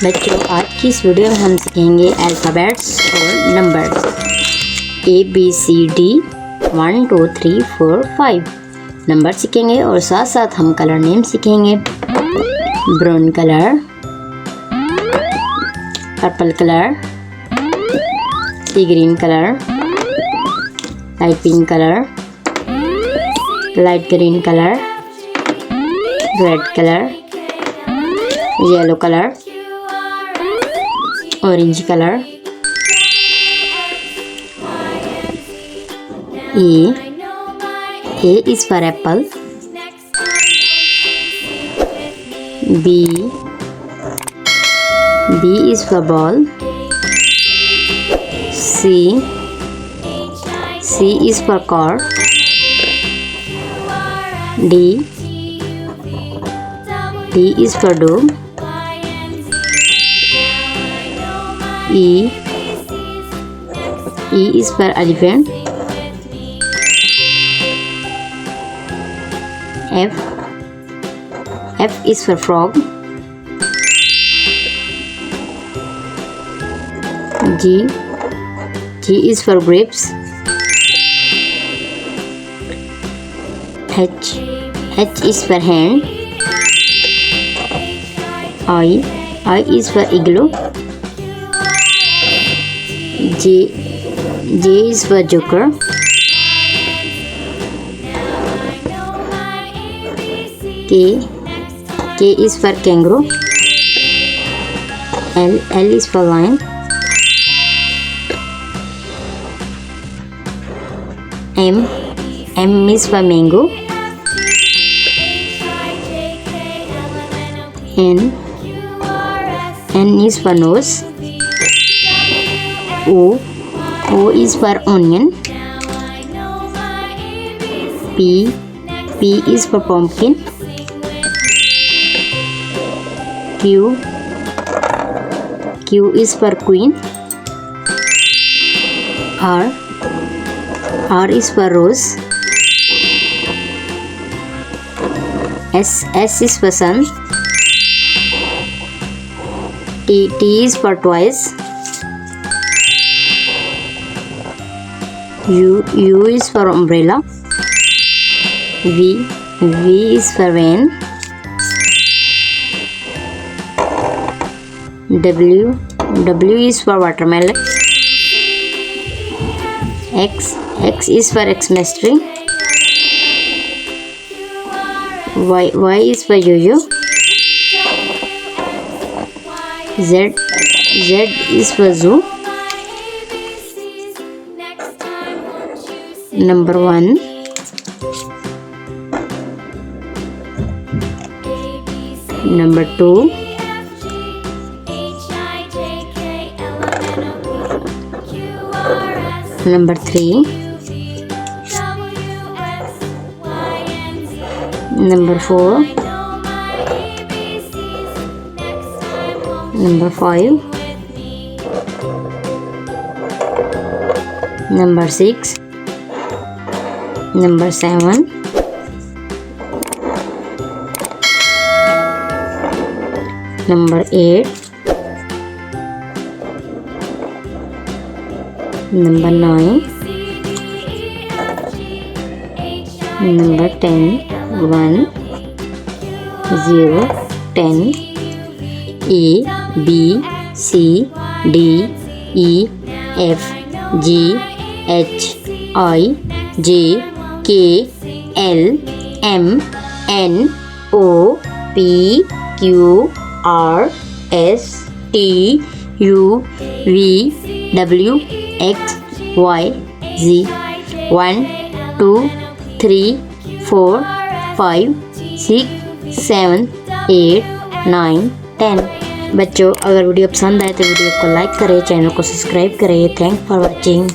बच्चों आज की इस वीडियो में हम सीखेंगे अल्फ़ाबेट्स और नंबर्स ABCD 1 2 3 4 5 नंबर सीखेंगे और साथ साथ हम कलर नेम सीखेंगे। Brown colour, purple colour, sea green colour, light pink colour, light green colour, red colour, yellow colour, orange colour. A is for apple. B is for ball. C is for car. D is for dog. E is for elephant. F is for frog. G is for grapes. H is for hand. I is for igloo. J is for joker. K is for kangaroo. L is for lion. M is for mango. N is for nose. O is for onion. P is for pumpkin. Q is for queen. R is for rose. S is for sun. T is for twice. U is for umbrella. V is for van. W is for watermelon. X is for Xmas tree. Y is for yo-yo. Z is for zoo. Number 1. Number 2. Number 3. Number 4. Number 5. Number 6. Number 7. Number 8. Number 9. Number 10. 1 0 10. A B C D E F G H I J K L M N O P Q R S T U V W X Y Z 1 2 3 4 5 6 7 8 9 10। बच्चों अगर video पसंद आए तो video को like करें, channel को subscribe करें। Thank for watching.